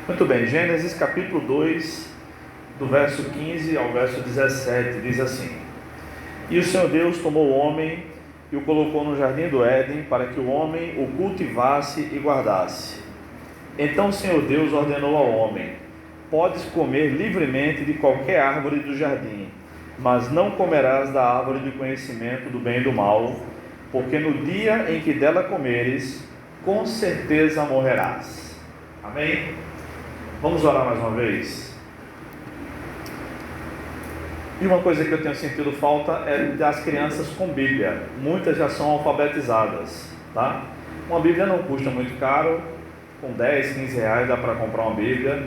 Muito bem, Gênesis capítulo 2, do verso 15 ao verso 17, diz assim: E o Senhor Deus tomou o homem e o colocou no jardim do Éden, para que o homem o cultivasse e guardasse. Então o Senhor Deus ordenou ao homem: Podes comer livremente de qualquer árvore do jardim, mas não comerás da árvore do conhecimento do bem e do mal, porque no dia em que dela comeres, com certeza morrerás. Amém? Vamos orar mais uma vez? E uma coisa que eu tenho sentido falta é das crianças com Bíblia. Muitas já são alfabetizadas, tá? Uma Bíblia não custa muito caro, com 10, 15 reais dá para comprar uma Bíblia.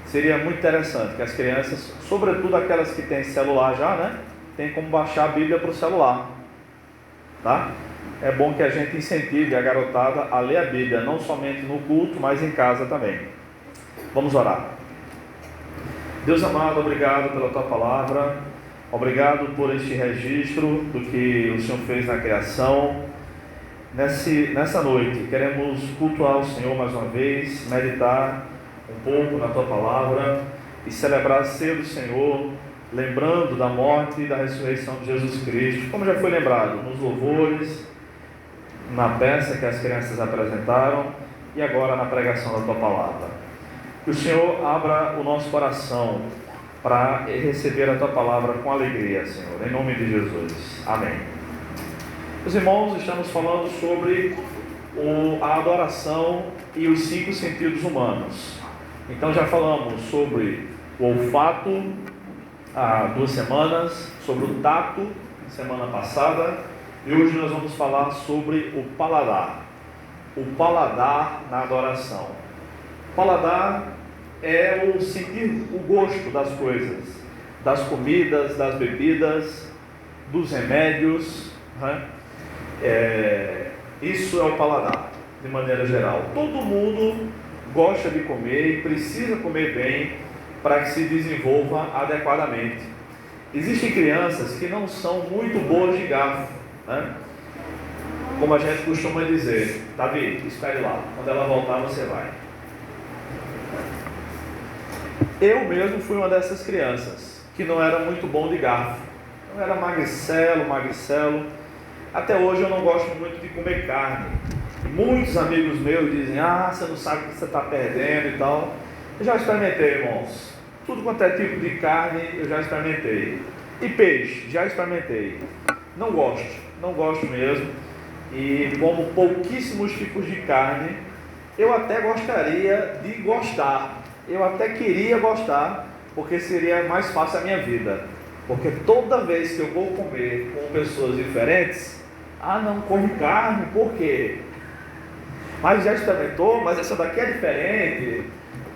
Seria muito interessante que as crianças, sobretudo aquelas que têm celular já, né? Tem como baixar a Bíblia para o celular, tá? É bom que a gente incentive a garotada a ler a Bíblia, não somente no culto, mas em casa também. Vamos orar. Deus amado, obrigado pela Tua palavra, obrigado por este registro do que o Senhor fez na criação. Nessa noite, queremos cultuar o Senhor mais uma vez, meditar um pouco na Tua palavra e celebrar a ceia do Senhor, lembrando da morte e da ressurreição de Jesus Cristo, como já foi lembrado nos louvores, na peça que as crianças apresentaram e agora na pregação da Tua palavra. Que o Senhor abra o nosso coração para receber a Tua palavra com alegria, Senhor, em nome de Jesus. Amém. Meus irmãos, estamos falando sobre a adoração e os 5 sentidos humanos. Então já falamos sobre o olfato há 2 semanas, sobre o tato semana passada, e hoje nós vamos falar sobre o paladar. O paladar na adoração. Paladar é o sentir o gosto das coisas, das comidas, das bebidas, dos remédios, né? Isso é o paladar, de maneira geral. Todo mundo gosta de comer e precisa comer bem para que se desenvolva adequadamente. Existem crianças que não são muito boas de garfo, né? Como a gente costuma dizer: Davi, espere lá, quando ela voltar você vai. Eu mesmo fui uma dessas crianças que não era muito bom de garfo. Eu era magricelo. Até hoje eu não gosto muito de comer carne. Muitos amigos meus dizem: você não sabe o que você está perdendo e tal. Eu já experimentei, irmãos. Tudo quanto é tipo de carne eu já experimentei. E peixe, já experimentei. Não gosto mesmo. E como pouquíssimos tipos de carne, eu até gostaria de gostar. Eu até queria gostar, porque seria mais fácil a minha vida. Porque toda vez que eu vou comer com pessoas diferentes, não come carne, por quê? Mas já experimentou, mas essa daqui é diferente.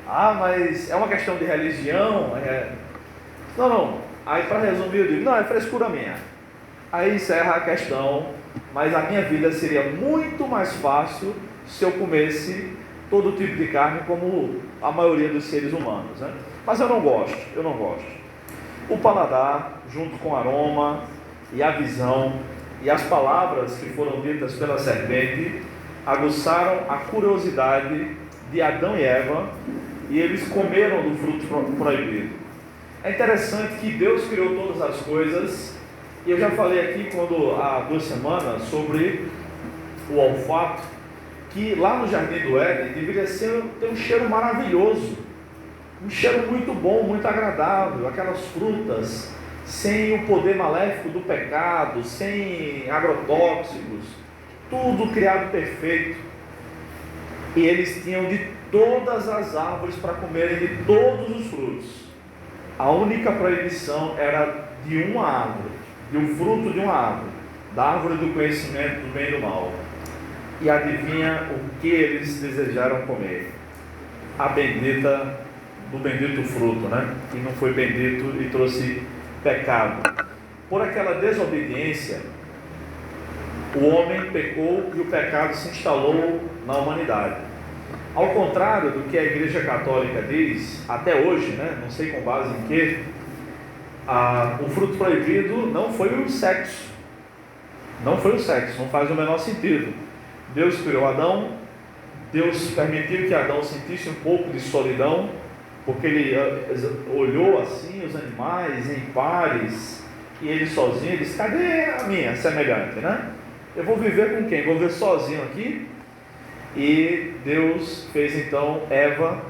Mas é uma questão de religião. Não. Aí para resumir eu digo: não, é frescura minha. Aí encerra a questão, mas a minha vida seria muito mais fácil se eu comesse todo tipo de carne como a maioria dos seres humanos, né? Mas eu não gosto. O paladar, junto com o aroma e a visão e as palavras que foram ditas pela serpente, aguçaram a curiosidade de Adão e Eva, e eles comeram do fruto proibido. É interessante que Deus criou todas as coisas, e eu já falei aqui há 2 semanas sobre o olfato, que lá no Jardim do Éden deveria ter um cheiro maravilhoso, um cheiro muito bom, muito agradável, aquelas frutas sem o poder maléfico do pecado, sem agrotóxicos, tudo criado perfeito. E eles tinham de todas as árvores para comerem de todos os frutos. A única proibição era de uma árvore, de um fruto de uma árvore, da árvore do conhecimento do bem e do mal. E adivinha o que eles desejaram comer? Do bendito fruto, né? Que não foi bendito e trouxe pecado. Por aquela desobediência, o homem pecou e o pecado se instalou na humanidade. Ao contrário do que a Igreja Católica diz, até hoje, né? Não sei com base em quê, o fruto proibido não foi o sexo. Não faz o menor sentido. Deus criou Adão, Deus permitiu que Adão sentisse um pouco de solidão, porque ele olhou assim os animais em pares, e ele sozinho, ele disse: cadê a minha semelhante, né? Eu vou viver com quem? Vou viver sozinho aqui? E Deus fez então Eva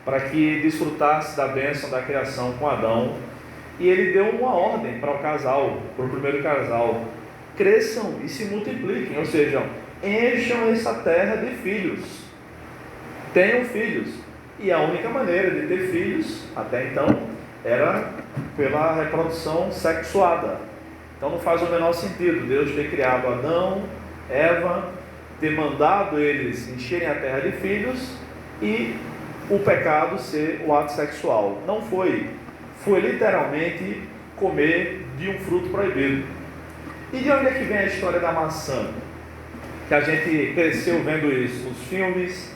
para que desfrutasse da bênção da criação com Adão, e ele deu uma ordem para o casal, para o primeiro casal: cresçam e se multipliquem, ou seja, encham essa terra de filhos, tenham filhos. E a única maneira de ter filhos, até então, era pela reprodução sexuada. Então não faz o menor sentido Deus ter criado Adão, Eva, ter mandado eles encherem a terra de filhos e o pecado ser o ato sexual. Não foi. Foi literalmente comer de um fruto proibido. E de onde é que vem a história da maçã? Que a gente cresceu vendo isso nos filmes,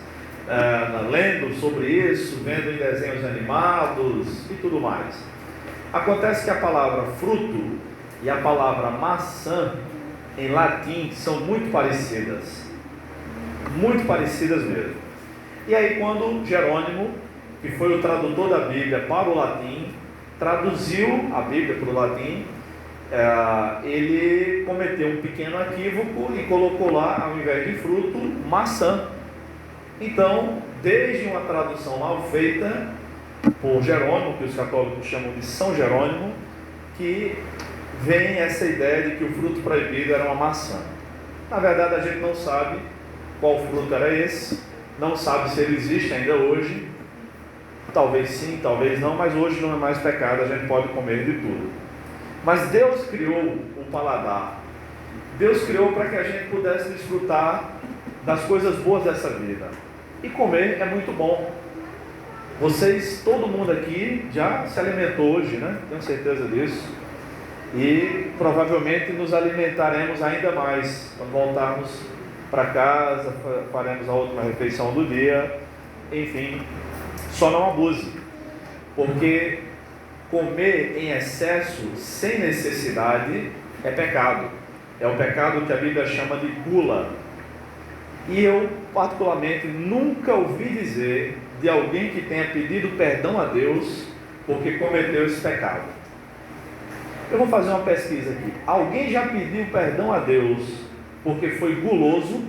lendo sobre isso, vendo em desenhos animados e tudo mais. Acontece que a palavra fruto e a palavra maçã em latim são muito parecidas mesmo. E aí, quando Jerônimo, que foi o tradutor da Bíblia para o latim, traduziu a Bíblia para o latim, ele cometeu um pequeno equívoco e colocou lá, ao invés de fruto, maçã. Então, desde uma tradução mal feita por Jerônimo, que os católicos chamam de São Jerônimo, que vem essa ideia de que o fruto proibido era uma maçã. Na verdade, a gente não sabe qual fruto era esse, não sabe se ele existe ainda hoje. Talvez sim, talvez não, mas hoje não é mais pecado, a gente pode comer de tudo. Mas Deus criou o paladar, Deus criou para que a gente pudesse desfrutar das coisas boas dessa vida, e comer é muito bom. Vocês, todo mundo aqui já se alimentou hoje, né? Tenho certeza disso, e provavelmente nos alimentaremos ainda mais quando voltarmos para casa, faremos a última refeição do dia. Enfim, só não abuse, porque comer em excesso, sem necessidade, é pecado. É o pecado que a Bíblia chama de gula. E eu, particularmente, nunca ouvi dizer de alguém que tenha pedido perdão a Deus porque cometeu esse pecado. Eu vou fazer uma pesquisa aqui. Alguém já pediu perdão a Deus porque foi guloso?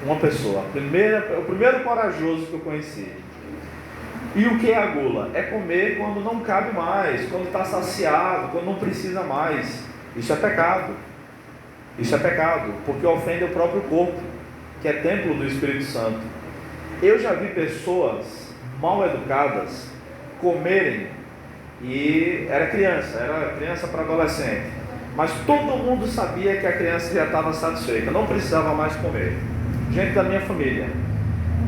Uma pessoa. O primeiro corajoso que eu conheci. E o que é a gula? É comer quando não cabe mais, quando está saciado, quando não precisa mais. Isso é pecado. Isso é pecado, porque ofende o próprio corpo, que é templo do Espírito Santo. Eu já vi pessoas mal educadas comerem, e era criança para adolescente, mas todo mundo sabia que a criança já estava satisfeita, não precisava mais comer. Gente da minha família.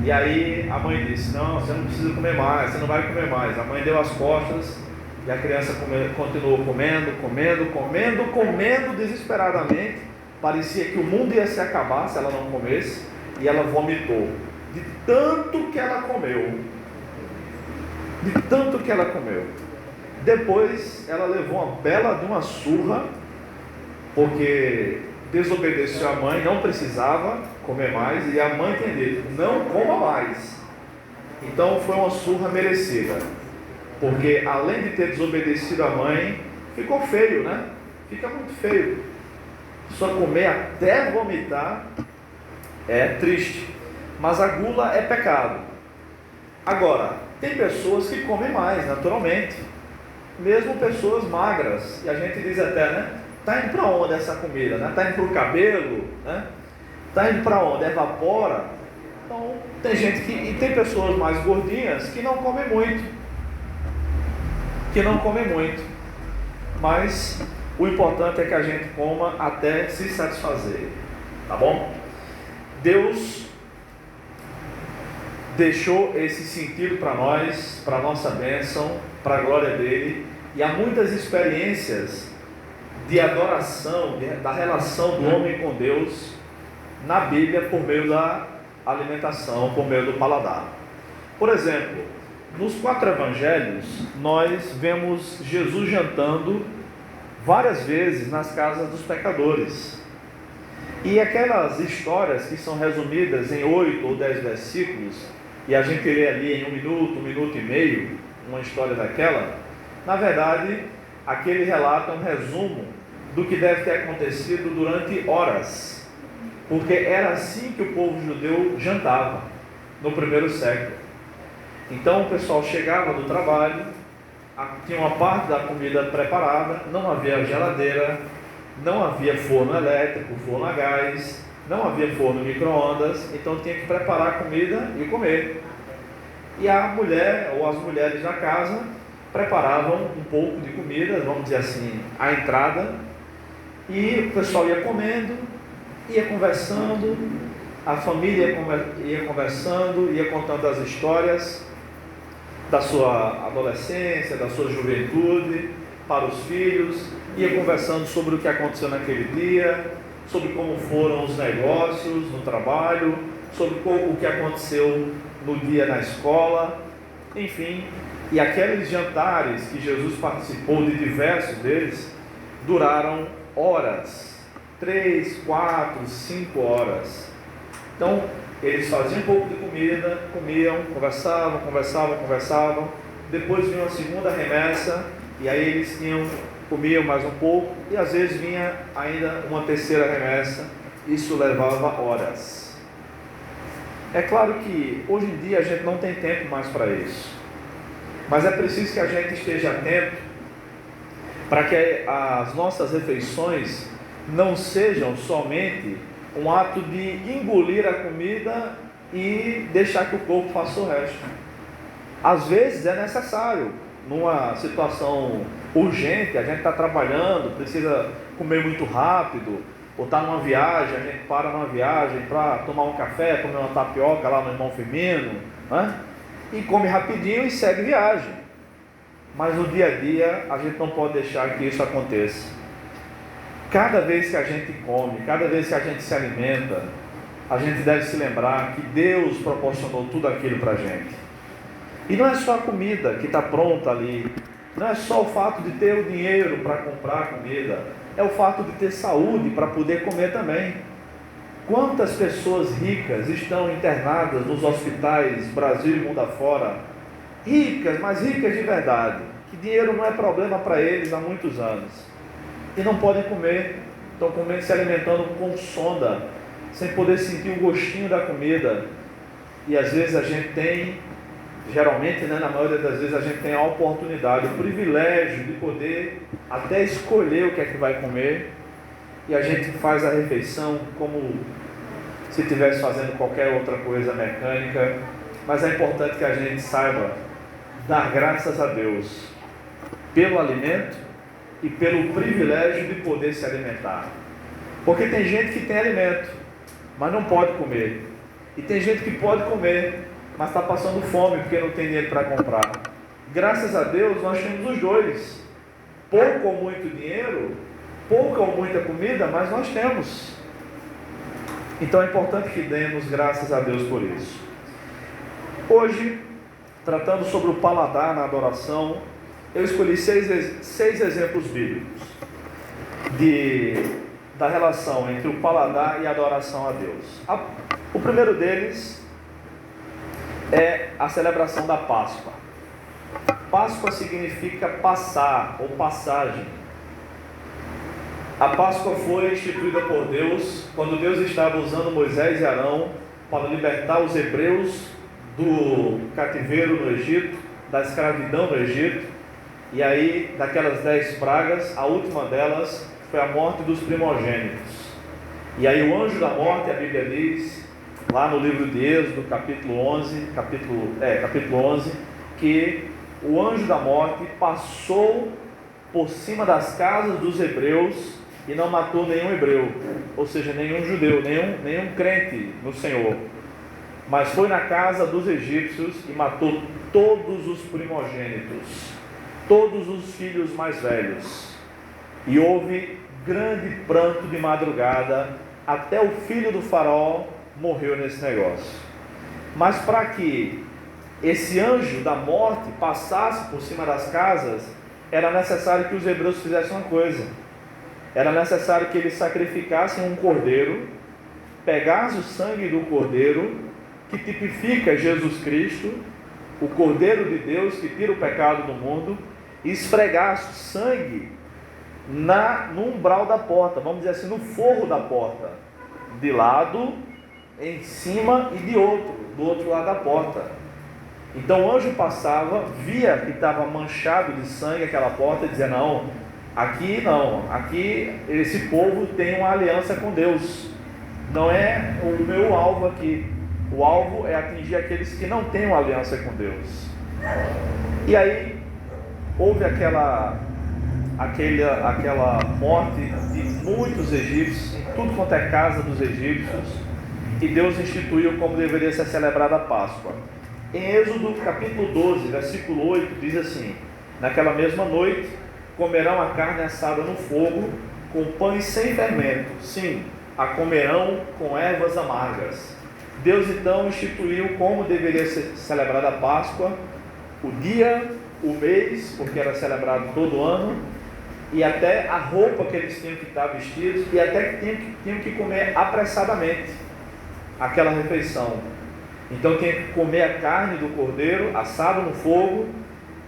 E aí a mãe disse: não, você não precisa comer mais, você não vai comer mais. A mãe deu as costas e a criança continuou comendo desesperadamente. Parecia que o mundo ia se acabar se ela não comesse, e ela vomitou de tanto que ela comeu. Depois ela levou uma bela de uma surra, porque desobedeceu a mãe, não precisava comer mais, e a mãe tinha dito: não coma mais. Então foi uma surra merecida, porque além de ter desobedecido a mãe, ficou feio, né? Fica muito feio. Só comer até vomitar é triste, mas a gula é pecado. Agora, tem pessoas que comem mais, naturalmente, mesmo pessoas magras, e a gente diz até, né? Está indo para onde essa comida? Está indo para o cabelo? Está indo para onde? Evapora? Então, tem gente e tem pessoas mais gordinhas que não comem muito. Mas o importante é que a gente coma até se satisfazer, tá bom? Deus deixou esse sentido para nós, para a nossa bênção, para a glória dele, e há muitas experiências de adoração, da relação do homem com Deus na Bíblia por meio da alimentação, por meio do paladar. Por exemplo, nos 4 evangelhos nós vemos Jesus jantando várias vezes nas casas dos pecadores. E aquelas histórias que são resumidas em 8 ou 10 versículos, e a gente lê ali em 1 minuto e meio, uma história daquela, na verdade, aquele relato é um resumo do que deve ter acontecido durante horas, porque era assim que o povo judeu jantava no primeiro século. Então o pessoal chegava do trabalho, tinha uma parte da comida preparada, não havia geladeira, não havia forno elétrico, forno a gás, não havia forno micro-ondas, então tinha que preparar a comida e comer. E a mulher ou as mulheres da casa preparavam um pouco de comida, vamos dizer assim, a entrada, e o pessoal ia comendo, ia conversando, a família ia conversando, ia contando as histórias da sua adolescência, da sua juventude, para os filhos, ia conversando sobre o que aconteceu naquele dia, sobre como foram os negócios no trabalho, sobre o que aconteceu no dia na escola, enfim. E aqueles jantares que Jesus participou de diversos deles, duraram horas, 3, 4, 5 horas. Então, eles faziam um pouco de comida, comiam, conversavam, depois vinha uma segunda remessa, e aí eles comiam mais um pouco, e às vezes vinha ainda uma terceira remessa. Isso levava horas. É claro que hoje em dia a gente não tem tempo mais para isso, mas é preciso que a gente esteja atento para que as nossas refeições não sejam somente um ato de engolir a comida e deixar que o corpo faça o resto. Às vezes é necessário, numa situação urgente, a gente está trabalhando, precisa comer muito rápido, ou está numa viagem, a gente para numa viagem para tomar um café, comer uma tapioca lá no Irmão Firmino, né? E come rapidinho e segue viagem. Mas no dia a dia a gente não pode deixar que isso aconteça. Cada vez que a gente come, cada vez que a gente se alimenta, a gente deve se lembrar que Deus proporcionou tudo aquilo para a gente. E não é só a comida que está pronta ali, não é só o fato de ter o dinheiro para comprar comida, é o fato de ter saúde para poder comer também. Quantas pessoas ricas estão internadas nos hospitais Brasil e mundo afora, ricas, mas ricas de verdade, que dinheiro não é problema para eles há muitos anos, e não podem comer, estão comendo, se alimentando com sonda, sem poder sentir o gostinho da comida. E às vezes a gente tem, geralmente, na maioria das vezes a gente tem a oportunidade, o privilégio de poder até escolher o que é que vai comer, e a gente faz a refeição como se estivesse fazendo qualquer outra coisa mecânica. Mas é importante que a gente saiba dar graças a Deus pelo alimento e pelo privilégio de poder se alimentar. Porque tem gente que tem alimento, mas não pode comer, e tem gente que pode comer, mas está passando fome porque não tem dinheiro para comprar. Graças a Deus nós temos os dois, pouco ou muito dinheiro, pouca ou muita comida, mas nós temos. Então é importante que demos graças a Deus por isso. Hoje, tratando sobre o paladar na adoração, eu escolhi seis exemplos bíblicos da relação entre o paladar e a adoração a Deus. O primeiro deles é a celebração da Páscoa. Páscoa significa passar ou passagem. A Páscoa foi instituída por Deus quando Deus estava usando Moisés e Arão para libertar os hebreus do cativeiro no Egito, da escravidão no Egito. E aí, daquelas 10 pragas, a última delas foi a morte dos primogênitos. E aí o anjo da morte, a Bíblia diz, lá no livro de Êxodo, capítulo 11, que o anjo da morte passou por cima das casas dos hebreus e não matou nenhum hebreu, ou seja, nenhum judeu, nenhum crente no Senhor, mas foi na casa dos egípcios e matou todos os primogênitos, todos os filhos mais velhos. E houve grande pranto de madrugada, até o filho do faraó morreu nesse negócio. Mas para que esse anjo da morte passasse por cima das casas, era necessário que os hebreus fizessem uma coisa: Era necessário que eles sacrificassem um cordeiro, pegassem o sangue do cordeiro, que tipifica Jesus Cristo, o Cordeiro de Deus que tira o pecado do mundo, e esfregasse o sangue no umbral da porta, vamos dizer assim, no forro da porta, de lado, em cima e do outro lado da porta. Então o anjo passava, via que estava manchado de sangue aquela porta e dizia: não, aqui esse povo tem uma aliança com Deus, não é o meu alvo aqui, o alvo é atingir aqueles que não têm uma aliança com Deus. E aí houve aquela morte de muitos egípcios, em tudo quanto é casa dos egípcios, e Deus instituiu como deveria ser celebrada a Páscoa. Em Êxodo capítulo 12, versículo 8, diz assim: naquela mesma noite comerão a carne assada no fogo, com pães sem fermento, sim, a comerão com ervas amargas. Deus então instituiu como deveria ser celebrada a Páscoa, o dia, o mês, porque era celebrado todo ano, e até a roupa que eles tinham que estar vestidos, e até que tinham que comer apressadamente aquela refeição. Então tinha que comer a carne do cordeiro assado no fogo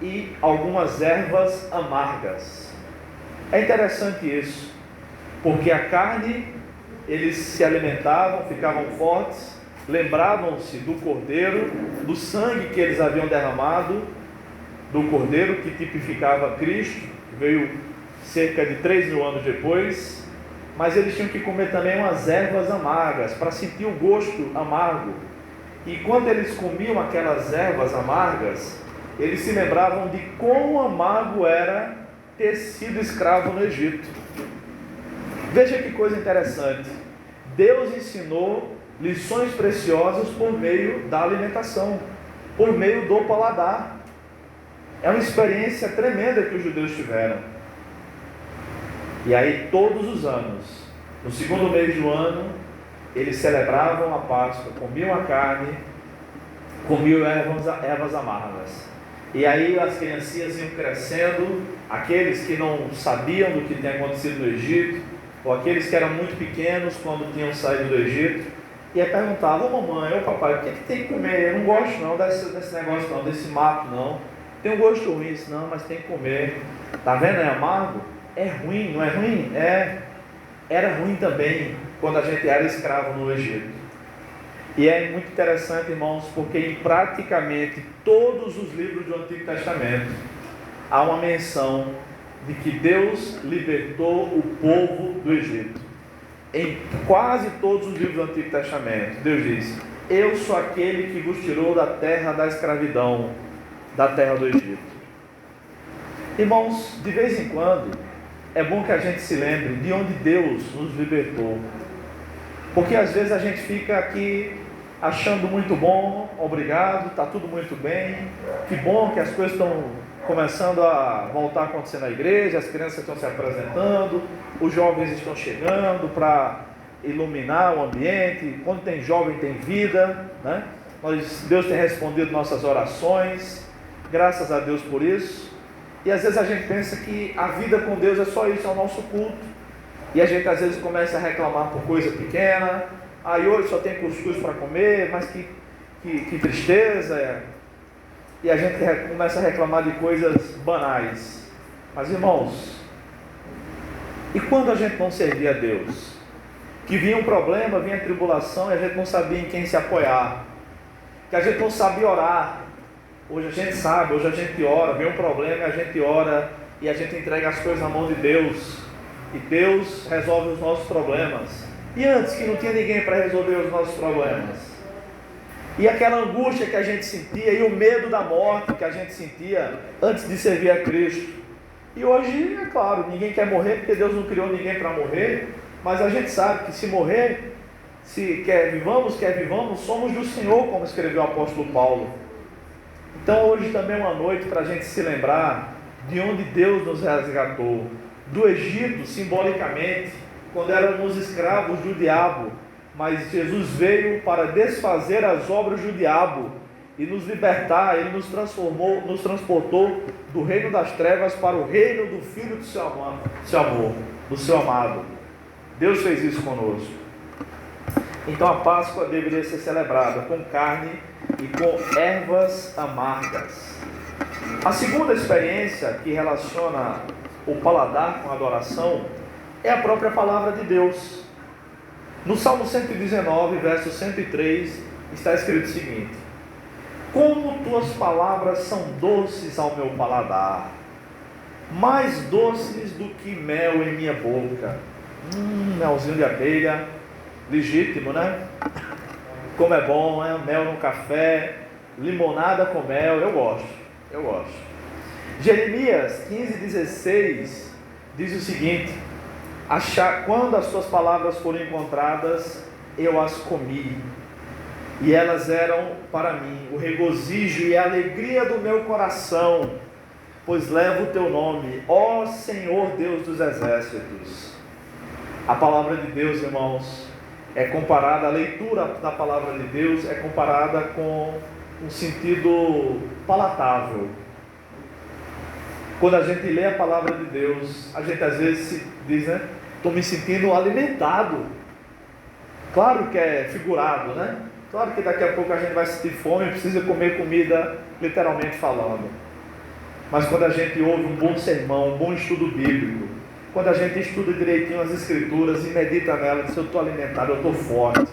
e algumas ervas amargas. É interessante isso, porque a carne, eles se alimentavam, ficavam fortes, lembravam-se do cordeiro, do sangue que eles haviam derramado, do cordeiro que tipificava Cristo, que veio cerca de 3.000 anos depois, mas eles tinham que comer também umas ervas amargas, para sentir o gosto amargo. E quando eles comiam aquelas ervas amargas, eles se lembravam de quão amargo era ter sido escravo no Egito. Veja que coisa interessante, Deus ensinou lições preciosas por meio da alimentação, por meio do paladar. É uma experiência tremenda que os judeus tiveram. E aí todos os anos, no segundo mês do ano, eles celebravam a Páscoa, comiam a carne, comiam ervas amargas. E aí as criancinhas iam crescendo, aqueles que não sabiam do que tinha acontecido no Egito, ou aqueles que eram muito pequenos quando tinham saído do Egito, e aí perguntavam: ô mamãe, ô papai, o que tem que comer? Eu não gosto não desse negócio não, desse mato não, tem um gosto ruim isso não, mas tem que comer. Tá vendo, é amargo? É ruim, não é ruim? Era ruim também quando a gente era escravo no Egito. E é muito interessante, irmãos, porque em praticamente todos os livros do Antigo Testamento há uma menção de que Deus libertou o povo do Egito. Em quase todos os livros do Antigo Testamento, Deus diz: eu sou aquele que vos tirou da terra da escravidão, da terra do Egito. Irmãos, de vez em quando é bom que a gente se lembre de onde Deus nos libertou, porque às vezes a gente fica aqui achando muito bom, obrigado, está tudo muito bem, que bom que as coisas estão começando a voltar a acontecer na igreja, as crianças estão se apresentando, os jovens estão chegando para iluminar o ambiente. Quando tem jovem tem vida, né? Deus tem respondido nossas orações, graças a Deus por isso. E às vezes a gente pensa que a vida com Deus é só isso, é o nosso culto, e a gente às vezes começa a reclamar por coisa pequena. Aí hoje só tem cuscuz para comer, mas que tristeza. E a gente começa a reclamar de coisas banais. Mas irmãos, e quando a gente não servia a Deus? Que vinha um problema, vinha a tribulação, e a gente não sabia em quem se apoiar, que a gente não sabia orar. Hoje a gente sabe, hoje a gente ora, vem um problema e a gente ora, e a gente entrega as coisas na mão de Deus, e Deus resolve os nossos problemas. E antes, que não tinha ninguém para resolver os nossos problemas, e aquela angústia que a gente sentia, e o medo da morte que a gente sentia antes de servir a Cristo. E hoje, é claro, ninguém quer morrer, porque Deus não criou ninguém para morrer, mas a gente sabe que se morrer, se quer vivamos, somos do Senhor, como escreveu o apóstolo Paulo. Então hoje também é uma noite para a gente se lembrar de onde Deus nos resgatou, do Egito, simbolicamente, quando éramos escravos do diabo, mas Jesus veio para desfazer as obras do diabo e nos libertar. Ele nos transformou, nos transportou do reino das trevas para o reino do Filho do seu amor. do seu amado. Deus fez isso conosco. Então a Páscoa deveria ser celebrada com carne e com ervas amargas. A segunda experiência que relaciona o paladar com a adoração é a própria palavra de Deus. No Salmo 119, verso 103, está escrito o seguinte: como tuas palavras são doces ao meu paladar, mais doces do que mel em minha boca. Melzinho de abelha, legítimo, né? Como é bom, né? Mel no café, limonada com mel, eu gosto. Jeremias 15,16 diz o seguinte: quando as tuas palavras foram encontradas, eu as comi, e elas eram para mim o regozijo e a alegria do meu coração, pois levo o teu nome, ó Senhor Deus dos exércitos. A palavra de Deus, irmãos, é comparada, a leitura da palavra de Deus é comparada com um sentido palatável. Quando a gente lê a palavra de Deus, a gente às vezes diz, né? Estou me sentindo alimentado. Claro que é figurado, né? Claro que daqui a pouco a gente vai sentir fome e precisa comer comida, literalmente falando. Mas quando a gente ouve um bom sermão, um bom estudo bíblico, quando a gente estuda direitinho as Escrituras e medita nelas, diz: eu estou alimentado, eu estou forte.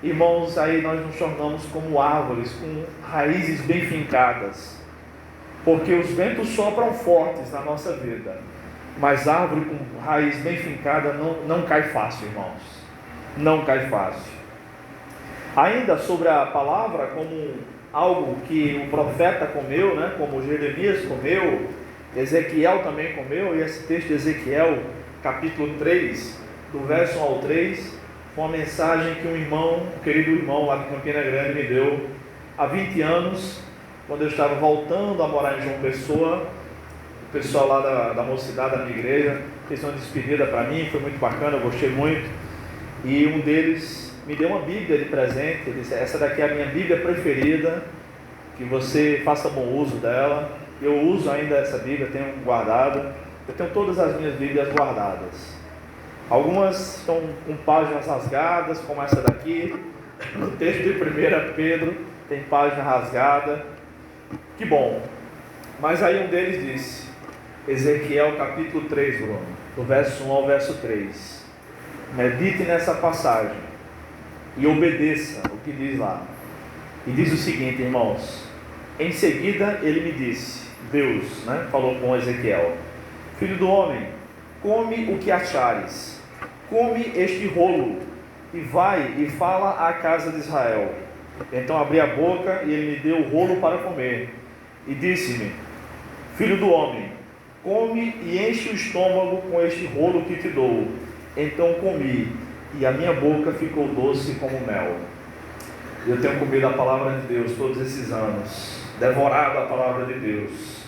Irmãos, aí nós nos tornamos como árvores com raízes bem fincadas, porque os ventos sopram fortes na nossa vida, mas árvore com raiz bem fincada não cai fácil, irmãos, não cai fácil. Ainda sobre a palavra como algo que o profeta comeu, né? Como Jeremias comeu, Ezequiel também comeu, e esse texto de Ezequiel, capítulo 3, do verso 1 ao 3, foi uma mensagem que um querido irmão lá de Campina Grande me deu há 20 anos, quando eu estava voltando a morar em João Pessoa. O pessoal lá da mocidade da minha igreja fez uma despedida para mim, foi muito bacana, eu gostei muito, e um deles me deu uma Bíblia de presente. Ele disse: essa daqui é a minha Bíblia preferida, que você faça bom uso dela. Eu uso ainda essa Bíblia, tenho guardada, eu tenho todas as minhas Bíblias guardadas. Algumas estão com páginas rasgadas, como essa daqui. No texto de 1 Pedro tem página rasgada. Que bom. Mas aí um deles disse, Ezequiel capítulo 3, Bruno, do verso 1 ao verso 3. Medite nessa passagem e obedeça o que diz lá. E diz o seguinte, irmãos: em seguida ele me disse, Deus, né, falou com Ezequiel: filho do homem, come o que achares, come este rolo, e vai e fala à casa de Israel. Então abri a boca e ele me deu o rolo para comer, e disse-me: filho do homem, come e enche o estômago com este rolo que te dou. Então comi, e a minha boca ficou doce como mel. Eu tenho comido a palavra de Deus todos esses anos, devorado a palavra de Deus,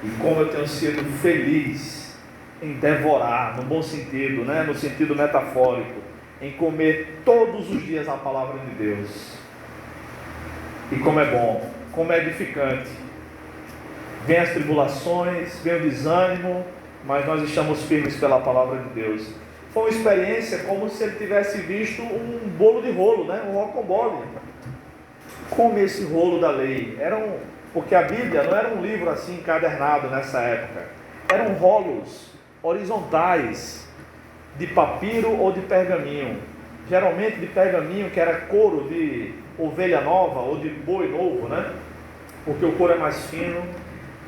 e como eu tenho sido feliz em devorar, no bom sentido, né? No sentido metafórico, em comer todos os dias a palavra de Deus. E como é bom, como é edificante. Vem as tribulações, vem o desânimo, mas nós estamos firmes pela palavra de Deus. Foi uma experiência como se ele tivesse visto um bolo de rolo, né? Um rocambole. Come esse rolo da lei. Porque a Bíblia não era um livro assim encadernado nessa época. Eram rolos horizontais de papiro ou de pergaminho. Geralmente de pergaminho, que era couro de ovelha nova ou de boi novo, né? Porque o couro é mais fino,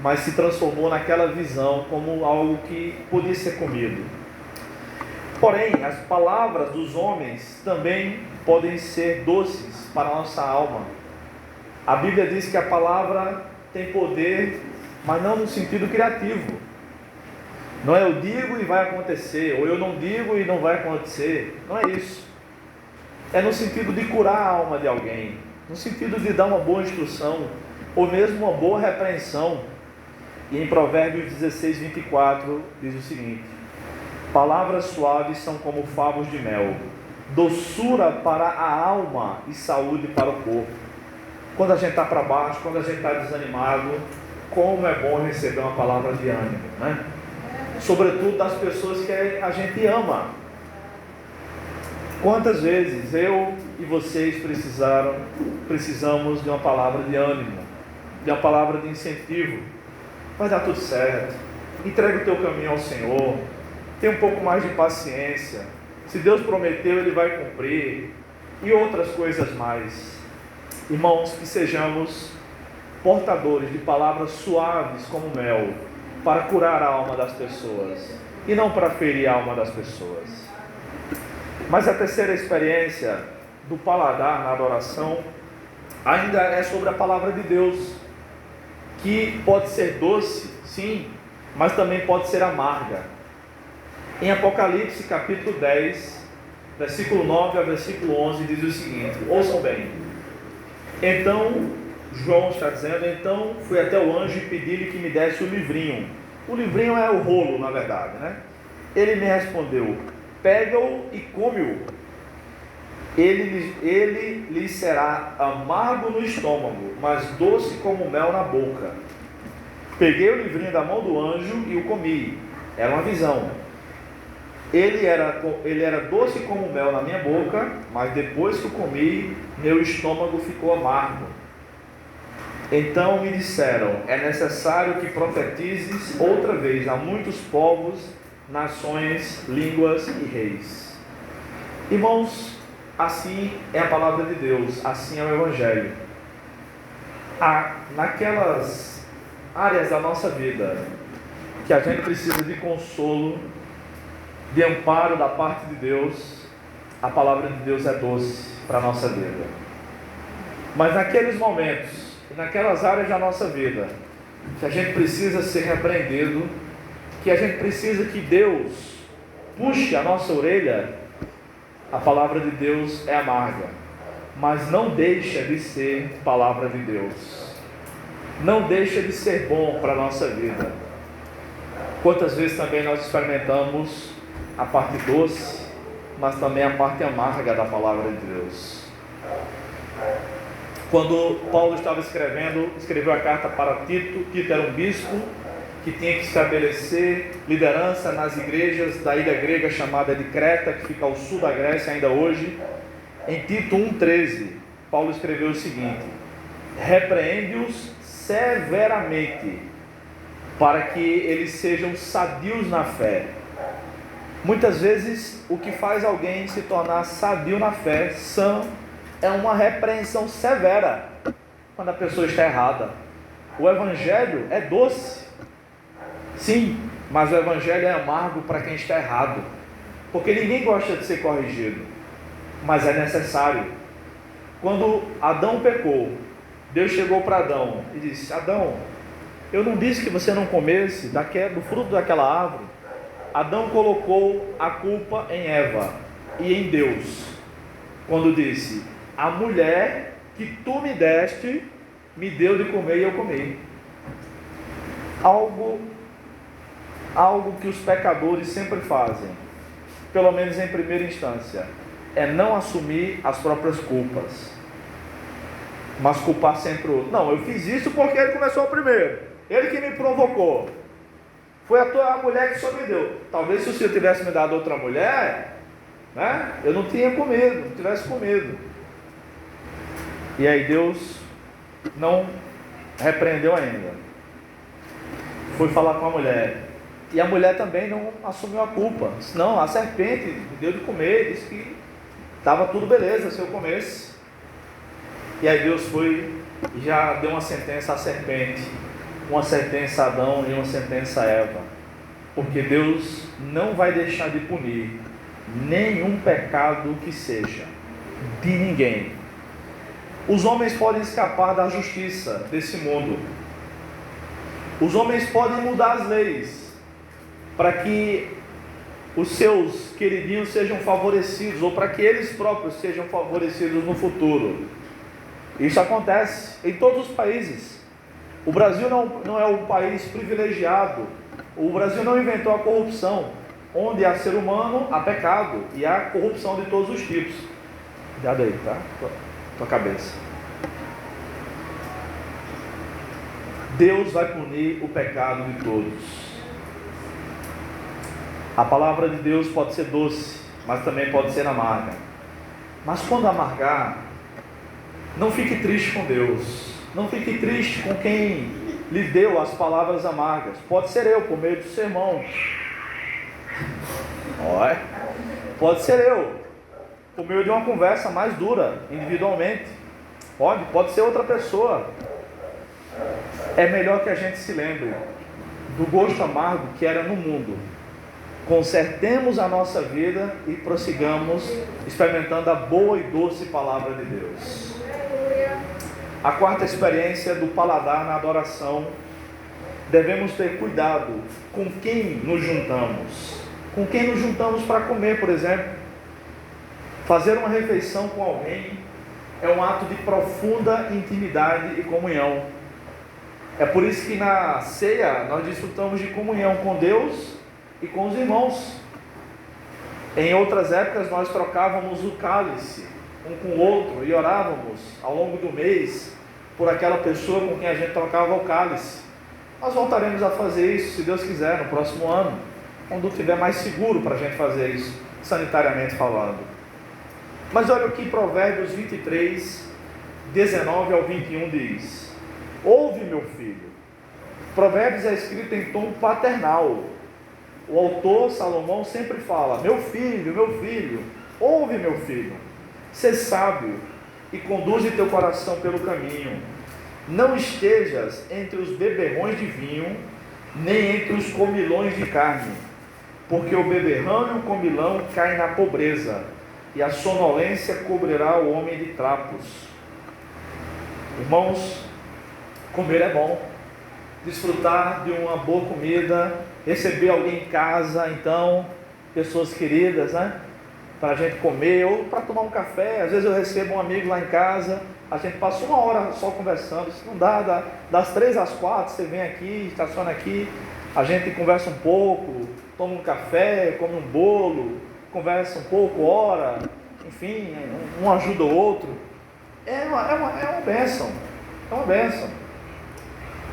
mas se transformou naquela visão como algo que podia ser comido. Porém, as palavras dos homens também podem ser doces para a nossa alma. A Bíblia diz que a palavra tem poder, mas não no sentido criativo. Não é eu digo e vai acontecer, ou eu não digo e não vai acontecer. Não é isso. É no sentido de curar a alma de alguém, no sentido de dar uma boa instrução, ou mesmo uma boa repreensão. E em Provérbios 16, 24 diz o seguinte: palavras suaves são como favos de mel, doçura para a alma e saúde para o corpo. Quando a gente está para baixo, quando a gente está desanimado, como é bom receber uma palavra de ânimo, né? sobretudo das pessoas que a gente ama. Quantas vezes eu e vocês precisamos de uma palavra de ânimo, de uma palavra de incentivo? Vai dar tudo certo, entrega o teu caminho ao Senhor, tenha um pouco mais de paciência, se Deus prometeu, Ele vai cumprir, e outras coisas mais. Irmãos, que sejamos portadores de palavras suaves como mel, para curar a alma das pessoas, e não para ferir a alma das pessoas. Mas a terceira experiência do paladar na adoração ainda é sobre a palavra de Deus, que pode ser doce, sim, mas também pode ser amarga. Em Apocalipse capítulo 10, versículo 9 ao versículo 11, diz o seguinte, ouçam bem: então, João está dizendo, então fui até o anjo e pedi-lhe que me desse o livrinho. O livrinho é o rolo, na verdade, né? Ele me respondeu, pega-o e come-o. Ele lhe será amargo no estômago, mas doce como mel na boca. Peguei o livrinho da mão do anjo e o comi. Era uma visão. Ele era doce como mel na minha boca, mas depois que o comi, meu estômago ficou amargo. Então me disseram, é necessário que profetizes outra vez a muitos povos, nações, línguas e reis. Irmãos, assim é a palavra de Deus, assim é o Evangelho. Naquelas áreas da nossa vida que a gente precisa de consolo, de amparo da parte de Deus, a palavra de Deus é doce para a nossa vida. Mas naqueles momentos, naquelas áreas da nossa vida, que a gente precisa ser repreendido, que a gente precisa que Deus puxe a nossa orelha, a palavra de Deus é amarga, mas não deixa de ser palavra de Deus, não deixa de ser bom para a nossa vida. Quantas vezes também nós experimentamos a parte doce, mas também a parte amarga da palavra de Deus. Quando Paulo estava escreveu a carta para Tito. Tito era um bispo que tinha que estabelecer liderança nas igrejas da ilha grega chamada de Creta, que fica ao sul da Grécia ainda hoje. Em Tito 1,13, Paulo escreveu o seguinte: repreende-os severamente, para que eles sejam sadios na fé. Muitas vezes o que faz alguém se tornar sadio na fé, sã, é uma repreensão severa quando a pessoa está errada. O Evangelho é doce, sim, mas o Evangelho é amargo para quem está errado, porque ninguém gosta de ser corrigido, mas é necessário. Quando Adão pecou, Deus chegou para Adão e disse: Adão, eu não disse que você não comesse do fruto daquela árvore? Adão colocou a culpa em Eva e em Deus, quando disse: a mulher que tu me deste, me deu de comer e eu comi. Algo que os pecadores sempre fazem, pelo menos em primeira instância, é não assumir as próprias culpas, mas culpar sempre o outro. Não, eu fiz isso porque ele começou primeiro, ele que me provocou, foi a tua mulher que só me deu. Talvez se o Senhor tivesse me dado outra mulher, né, eu não tinha comido, não tivesse comido. E aí Deus não repreendeu ainda, foi falar com a mulher, e a mulher também não assumiu a culpa. Disse: não, a serpente me deu de comer, disse que estava tudo beleza se eu comesse. E aí Deus foi e já deu uma sentença à serpente, uma sentença a Adão e uma sentença a Eva, porque Deus não vai deixar de punir nenhum pecado que seja, de ninguém. Os homens podem escapar da justiça desse mundo, os homens podem mudar as leis para que os seus queridinhos sejam favorecidos, ou para que eles próprios sejam favorecidos no futuro. Isso acontece em todos os países. O Brasil não é um país privilegiado. O Brasil não inventou a corrupção. Onde há ser humano, há pecado, e há corrupção de todos os tipos. Cuidado aí, tá? Tua cabeça. Deus vai punir o pecado de todos. A palavra de Deus pode ser doce, mas também pode ser amarga. Mas quando amargar, não fique triste com Deus. Não fique triste com quem lhe deu as palavras amargas. Pode ser eu, por meio do sermão. Olha. Pode ser eu, por meio de uma conversa mais dura, individualmente. Pode ser outra pessoa. É melhor que a gente se lembre do gosto amargo que era no mundo. Consertemos a nossa vida e prossigamos experimentando a boa e doce palavra de Deus. A quarta experiência do paladar na adoração. Devemos ter cuidado com quem nos juntamos. Com quem nos juntamos para comer, por exemplo. Fazer uma refeição com alguém é um ato de profunda intimidade e comunhão. É por isso que na ceia nós desfrutamos de comunhão com Deus e com os irmãos. Em outras épocas nós trocávamos o cálice um com o outro e orávamos ao longo do mês por aquela pessoa com quem a gente trocava o cálice. Nós voltaremos a fazer isso, se Deus quiser, no próximo ano, quando estiver mais seguro para a gente fazer isso, sanitariamente falando. Mas olha o que Provérbios 23, 19 ao 21 diz: ouve, meu filho. Provérbios é escrito em tom paternal. O autor Salomão sempre fala: meu filho, ouve, meu filho, sê sábio e conduze teu coração pelo caminho. Não estejas entre os beberrões de vinho, nem entre os comilões de carne, porque o beberrão e o comilão caem na pobreza, e a sonolência cobrirá o homem de trapos. Irmãos, comer é bom, desfrutar de uma boa comida, receber alguém em casa, então, pessoas queridas, né? Para a gente comer, ou para tomar um café. Às vezes eu recebo um amigo lá em casa, a gente passa uma hora só conversando. Se não dá, das 3 às 4, você vem aqui, estaciona aqui, a gente conversa um pouco, toma um café, come um bolo, conversa um pouco, ora, enfim, um ajuda o outro. É uma bênção, é uma bênção.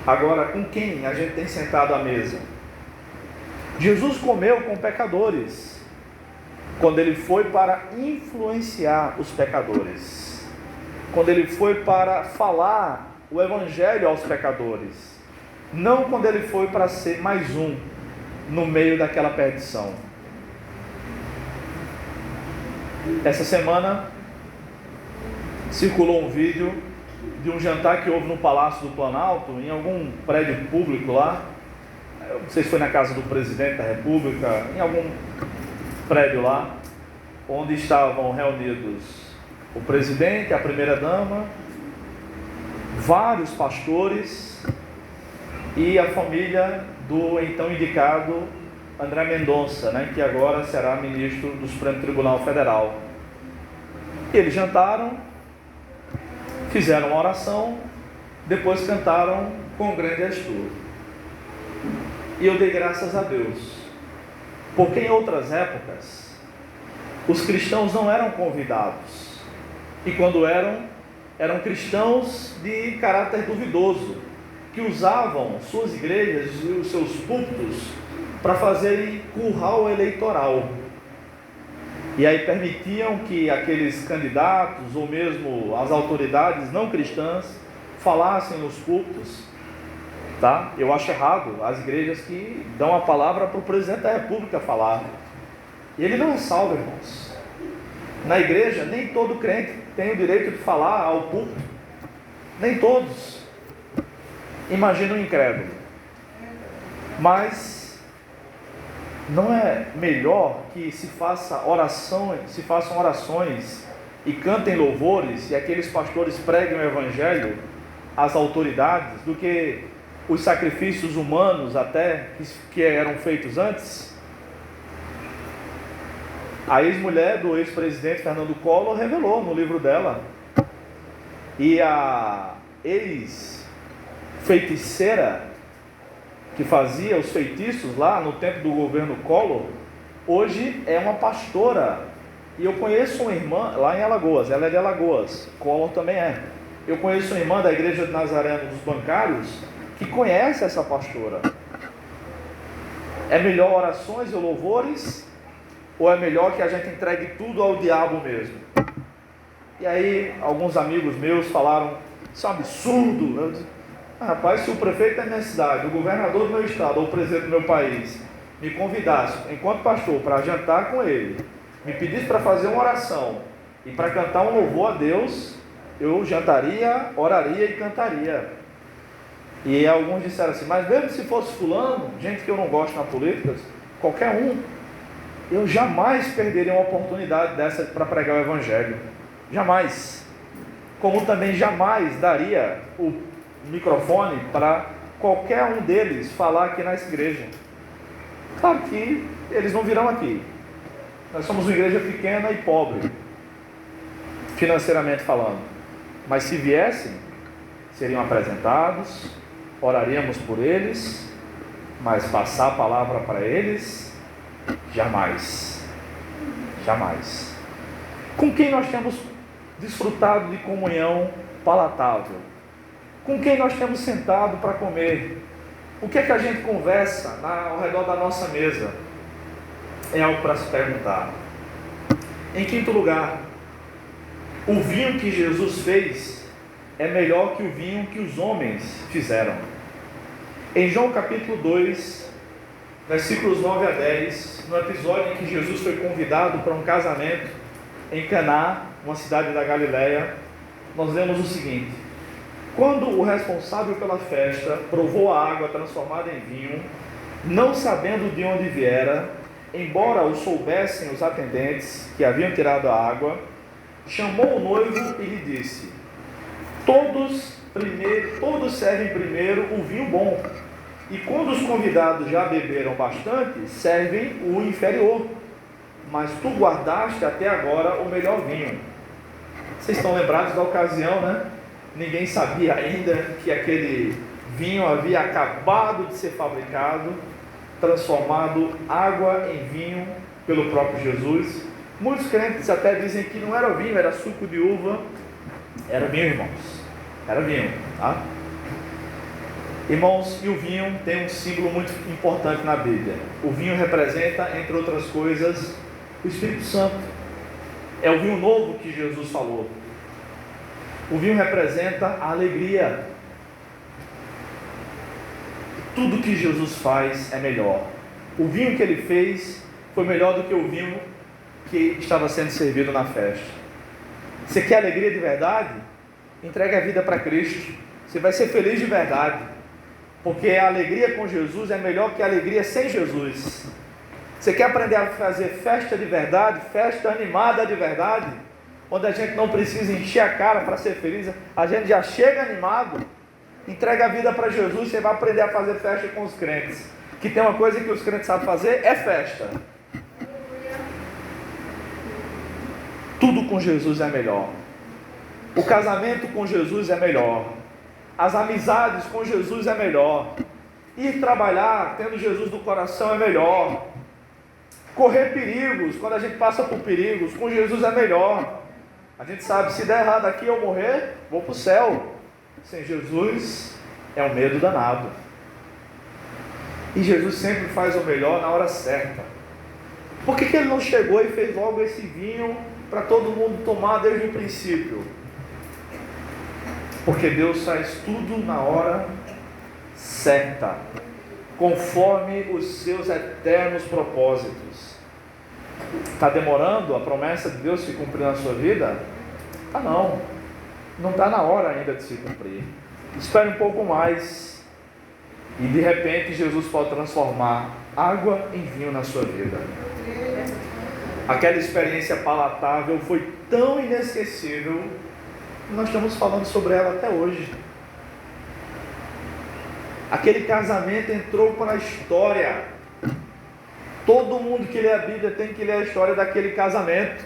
Agora, com quem a gente tem sentado à mesa? Jesus comeu com pecadores, quando ele foi para influenciar os pecadores, quando ele foi para falar o evangelho aos pecadores, não quando ele foi para ser mais um no meio daquela perdição. Essa semana circulou um vídeo de um jantar que houve no Palácio do Planalto, em algum prédio público lá. Eu não sei se foi na casa do presidente da República, em algum prédio lá, onde estavam reunidos o presidente, a primeira-dama, vários pastores e a família do então indicado André Mendonça, né, que agora será ministro do Supremo Tribunal Federal. Eles jantaram, fizeram uma oração, depois cantaram com grande astur. E eu dei graças a Deus, porque em outras épocas os cristãos não eram convidados, e quando eram cristãos de caráter duvidoso, que usavam suas igrejas e os seus púlpitos para fazerem curral eleitoral. E aí permitiam que aqueles candidatos, ou mesmo as autoridades não cristãs, falassem nos púlpitos, tá? Eu acho errado as igrejas que dão a palavra para o presidente da República falar. E ele não é salvo, irmãos. Na igreja, nem todo crente tem o direito de falar ao púlpito. Nem todos. Imagina o incrédulo. Mas não é melhor que se façam orações e cantem louvores e aqueles pastores preguem o evangelho às autoridades do que os sacrifícios humanos até que eram feitos antes? A ex-mulher do ex-presidente Fernando Collor revelou no livro dela, e a ex-feiticeira que fazia os feitiços lá no tempo do governo Collor, hoje é uma pastora. E eu conheço uma irmã lá em Alagoas, ela é de Alagoas, Collor também é. Eu conheço uma irmã da igreja de Nazareno dos Bancários que conhece essa pastora. É melhor orações e louvores, ou é melhor que a gente entregue tudo ao diabo mesmo? E aí, alguns amigos meus falaram, isso é um absurdo. Eu disse, rapaz, se o prefeito da minha cidade, o governador do meu estado, ou o presidente do meu país, me convidasse, enquanto pastor, para jantar com ele, me pedisse para fazer uma oração, e para cantar um louvor a Deus, eu jantaria, oraria e cantaria. E alguns disseram assim, mas mesmo se fosse fulano, gente que eu não gosto na política, qualquer um, eu jamais perderia uma oportunidade dessa para pregar o Evangelho. Jamais. Como também jamais daria o microfone para qualquer um deles falar aqui nessa igreja. Claro que eles não virão aqui. Nós somos uma igreja pequena e pobre, financeiramente falando. Mas se viessem, seriam apresentados, oraríamos por eles, mas passar a palavra para eles, jamais. Jamais. Com quem nós temos desfrutado de comunhão palatável? Com quem nós temos sentado para comer? O que é que a gente conversa ao redor da nossa mesa? É algo para se perguntar. Em quinto lugar, o vinho que Jesus fez é melhor que o vinho que os homens fizeram. Em João capítulo 2, versículos 9 a 10, no episódio em que Jesus foi convidado para um casamento em Caná, uma cidade da Galileia, nós lemos o seguinte: quando o responsável pela festa provou a água transformada em vinho, não sabendo de onde viera, embora o soubessem os atendentes que haviam tirado a água, chamou o noivo e lhe disse: todos servem primeiro o vinho bom, e quando os convidados já beberam bastante, servem o inferior, mas tu guardaste até agora o melhor vinho. Vocês estão lembrados da ocasião, né? Ninguém sabia ainda que aquele vinho havia acabado de ser fabricado, transformado água em vinho pelo próprio Jesus. Muitos crentes até dizem que não era vinho, era suco de uva. Era vinho, irmãos. Era vinho, tá? Irmãos, e o vinho tem um símbolo muito importante na Bíblia. O vinho representa, entre outras coisas, o Espírito Santo. É o vinho novo que Jesus falou. O vinho representa a alegria. Tudo que Jesus faz é melhor. O vinho que ele fez foi melhor do que o vinho que estava sendo servido na festa. Você quer alegria de verdade? Entregue a vida para Cristo. Você vai ser feliz de verdade. Porque a alegria com Jesus é melhor que a alegria sem Jesus. Você quer aprender a fazer festa de verdade, festa animada de verdade, onde a gente não precisa encher a cara para ser feliz, a gente já chega animado, entrega a vida para Jesus, você vai aprender a fazer festa com os crentes. Que tem uma coisa que os crentes sabem fazer, é festa. Tudo com Jesus é melhor. O casamento com Jesus é melhor. As amizades com Jesus é melhor. Ir trabalhar tendo Jesus no coração é melhor. Correr perigos, quando a gente passa por perigos, com Jesus é melhor. A gente sabe, se der errado aqui eu morrer, vou para o céu. Sem Jesus é um medo danado. E Jesus sempre faz o melhor na hora certa. Por que ele não chegou e fez logo esse vinho para todo mundo tomar desde o princípio? Porque Deus faz tudo na hora certa, conforme os seus eternos propósitos. Está demorando a promessa de Deus se cumprir na sua vida? Ah, não está na hora ainda de se cumprir. Espere um pouco mais e de repente Jesus pode transformar água em vinho na sua vida. Aquela experiência palatável foi tão inesquecível que nós estamos falando sobre ela até hoje. Aquele casamento entrou para a história. Todo mundo que lê a Bíblia tem que ler a história daquele casamento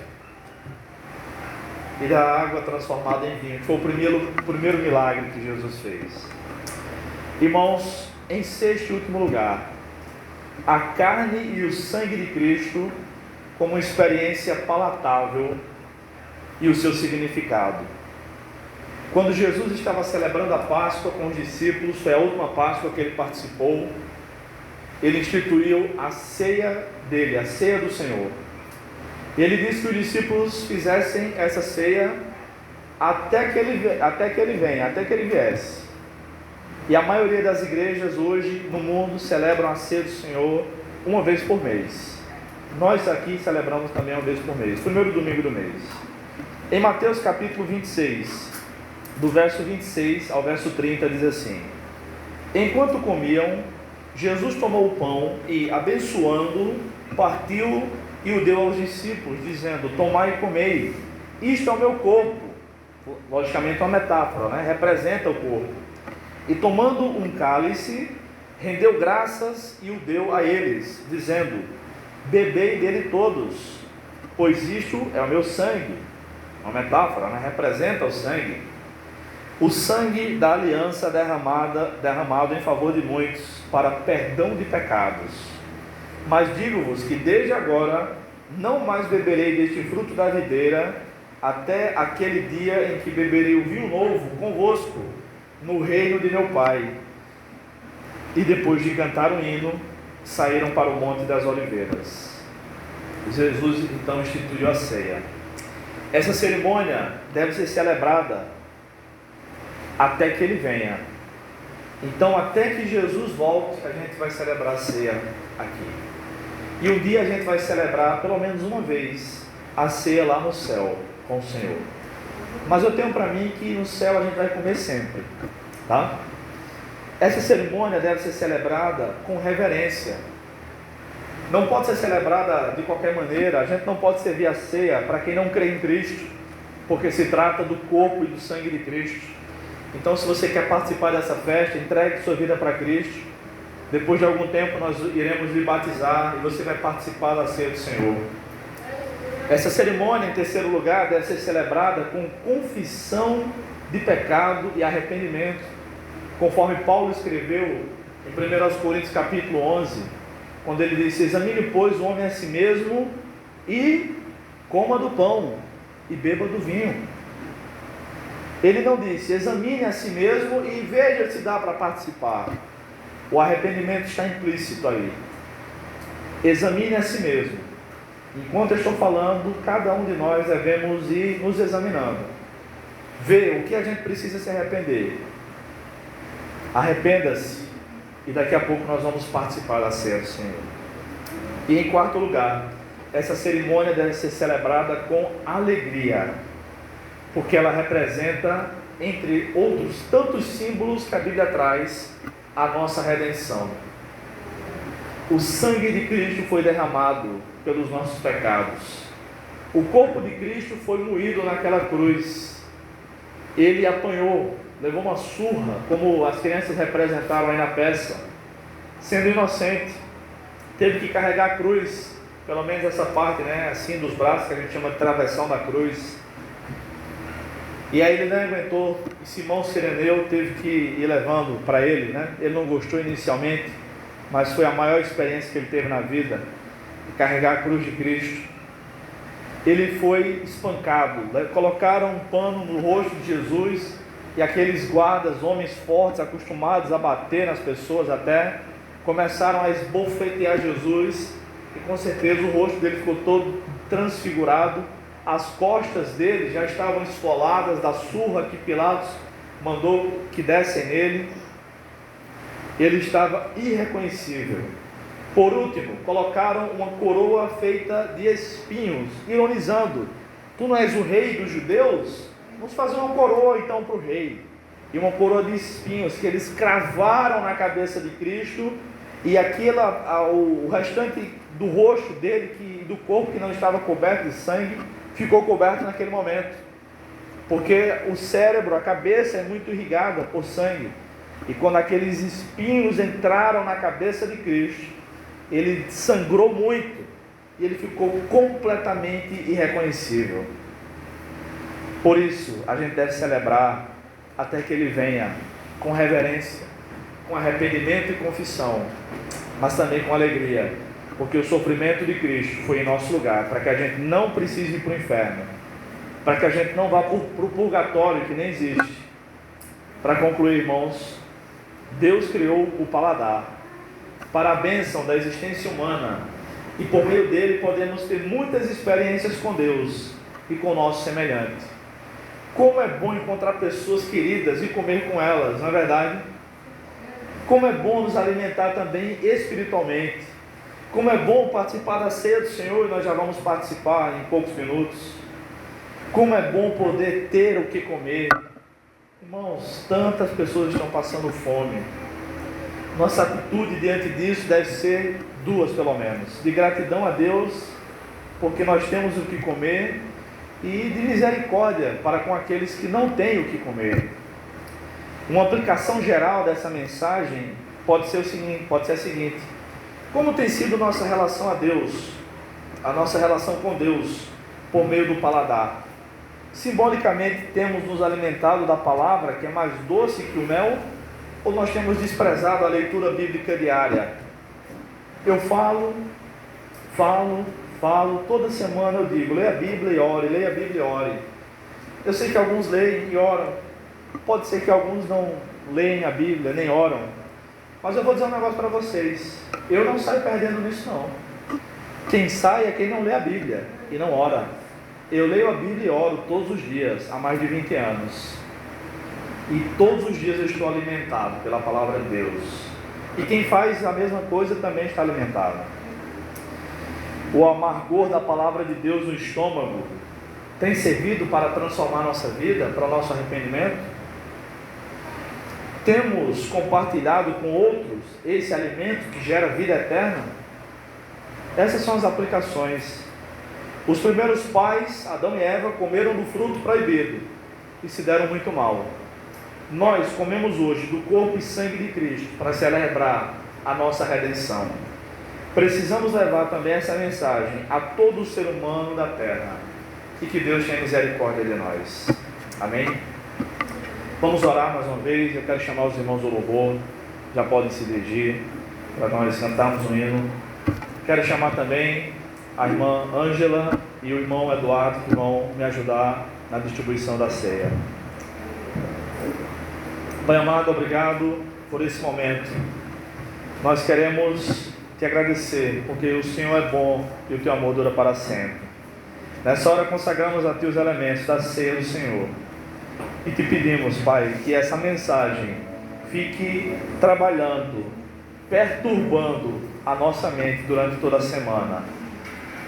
e da água transformada em vinho. Foi o primeiro milagre que Jesus fez. Irmãos, em sexto e último lugar, a carne e o sangue de Cristo como experiência palatável e o seu significado. Quando Jesus estava celebrando a Páscoa com os discípulos, foi a última Páscoa que ele participou, ele instituiu a ceia dele, a ceia do Senhor. Ele disse que os discípulos fizessem essa ceia até que ele viesse. E a maioria das igrejas hoje no mundo celebram a ceia do Senhor uma vez por mês. Nós aqui celebramos também uma vez por mês, primeiro domingo do mês. Em Mateus capítulo 26, do verso 26 ao verso 30, diz assim: enquanto comiam, Jesus tomou o pão e, abençoando-o, partiu e o deu aos discípulos, dizendo: tomai e comei, isto é o meu corpo. Logicamente uma metáfora, né? Representa o corpo. E tomando um cálice, rendeu graças e o deu a eles, dizendo: bebei dele todos, pois isto é o meu sangue. Uma metáfora, né? Representa o sangue. O sangue da aliança derramado em favor de muitos, para perdão de pecados. Mas digo-vos que desde agora não mais beberei deste fruto da videira, até aquele dia em que beberei o vinho novo convosco no reino de meu Pai. E depois de cantar um hino, saíram para o Monte das Oliveiras. Jesus então instituiu a ceia. Essa cerimônia deve ser celebrada até que ele venha. Então, até que Jesus volte, a gente vai celebrar a ceia aqui. E um dia a gente vai celebrar, pelo menos uma vez, a ceia lá no céu, com o Senhor. Mas eu tenho para mim que no céu a gente vai comer sempre, tá? Essa cerimônia deve ser celebrada com reverência. Não pode ser celebrada de qualquer maneira. A gente não pode servir a ceia para quem não crê em Cristo, porque se trata do corpo e do sangue de Cristo. Então, se você quer participar dessa festa, entregue sua vida para Cristo. Depois de algum tempo nós iremos lhe batizar e você vai participar da ceia do Senhor. Essa cerimônia, em terceiro lugar, deve ser celebrada com confissão de pecado e arrependimento, conforme Paulo escreveu em 1 Coríntios capítulo 11, quando ele disse: examine, pois, o homem a si mesmo e coma do pão e beba do vinho. Ele não disse: examine a si mesmo e veja se dá para participar. O arrependimento está implícito aí. Examine a si mesmo. Enquanto eu estou falando, cada um de nós devemos ir nos examinando, ver o que a gente precisa se arrepender. Arrependa-se, e daqui a pouco nós vamos participar da ceia do Senhor. E em quarto lugar, essa cerimônia deve ser celebrada com alegria, porque ela representa, entre outros tantos símbolos que a Bíblia traz, a nossa redenção. O sangue de Cristo foi derramado pelos nossos pecados. O corpo de Cristo foi moído naquela cruz. Ele apanhou, levou uma surra, como as crianças representaram aí na peça, sendo inocente. Teve que carregar a cruz, pelo menos essa parte, né, assim dos braços, que a gente chama de travessão da cruz. E aí ele não aguentou, e Simão Cireneu teve que ir levando para ele, né? Ele não gostou inicialmente, mas foi a maior experiência que ele teve na vida, de carregar a cruz de Cristo. Ele foi espancado, colocaram um pano no rosto de Jesus, e aqueles guardas, homens fortes, acostumados a bater nas pessoas até, começaram a esbofetear Jesus, e com certeza o rosto dele ficou todo transfigurado. As costas dele já estavam esfoladas da surra que Pilatos mandou que dessem nele. Ele estava irreconhecível. Por último, colocaram uma coroa feita de espinhos, ironizando: tu não és o rei dos judeus? Vamos fazer uma coroa então para o rei. E uma coroa de espinhos que eles cravaram na cabeça de Cristo, e o restante do rosto dele e do corpo que não estava coberto de sangue ficou coberto naquele momento, porque o cérebro, a cabeça é muito irrigada por sangue, e quando aqueles espinhos entraram na cabeça de Cristo, ele sangrou muito, e ele ficou completamente irreconhecível. Por isso, a gente deve celebrar até que ele venha, com reverência, com arrependimento e confissão, mas também com alegria, porque o sofrimento de Cristo foi em nosso lugar, para que a gente não precise ir para o inferno, para que a gente não vá para o purgatório, que nem existe. Para concluir, irmãos, Deus criou o paladar, para a bênção da existência humana, e por meio dele podemos ter muitas experiências com Deus e com o nosso semelhante. Como é bom encontrar pessoas queridas e comer com elas, não é verdade? Como é bom nos alimentar também espiritualmente. Como é bom participar da ceia do Senhor, e nós já vamos participar em poucos minutos. Como é bom poder ter o que comer. Irmãos, tantas pessoas estão passando fome. Nossa atitude diante disso deve ser duas, pelo menos: de gratidão a Deus, porque nós temos o que comer, e de misericórdia para com aqueles que não têm o que comer. Uma aplicação geral dessa mensagem pode ser a seguinte: como tem sido nossa relação a Deus, a nossa relação com Deus, por meio do paladar? Simbolicamente, temos nos alimentado da palavra, que é mais doce que o mel, ou nós temos desprezado a leitura bíblica diária? Eu falo, toda semana eu digo: leia a Bíblia e ore, leia a Bíblia e ore. Eu sei que alguns leem e oram, pode ser que alguns não leem a Bíblia, nem oram, mas eu vou dizer um negócio para vocês: eu não saio perdendo nisso não. Quem sai é quem não lê a Bíblia e não ora. Eu leio a Bíblia e oro todos os dias, há mais de 20 anos, e todos os dias eu estou alimentado pela palavra de Deus, e quem faz a mesma coisa também está alimentado. O amargor da palavra de Deus no estômago tem servido para transformar nossa vida, para o nosso arrependimento? Temos compartilhado com outros esse alimento que gera vida eterna? Essas são as aplicações. Os primeiros pais, Adão e Eva, comeram do fruto proibido e se deram muito mal. Nós comemos hoje do corpo e sangue de Cristo para celebrar a nossa redenção. Precisamos levar também essa mensagem a todo ser humano da terra, e que Deus tenha misericórdia de nós. Amém? Vamos orar mais uma vez. Eu quero chamar os irmãos do louvor, já podem se dirigir para nós cantarmos um hino. Quero chamar também a irmã Ângela e o irmão Eduardo, que vão me ajudar na distribuição da ceia. Pai amado, obrigado por esse momento. Nós queremos te agradecer, porque o Senhor é bom e o teu amor dura para sempre. Nessa hora consagramos a ti os elementos da ceia do Senhor e te pedimos, Pai, que essa mensagem fique trabalhando, perturbando a nossa mente durante toda a semana.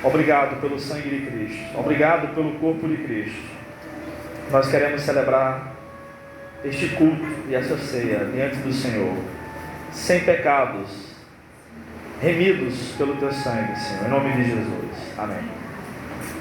Obrigado pelo sangue de Cristo, obrigado pelo corpo de Cristo. Nós queremos celebrar este culto e essa ceia diante do Senhor, sem pecados, remidos pelo teu sangue, Senhor, em nome de Jesus. Amém.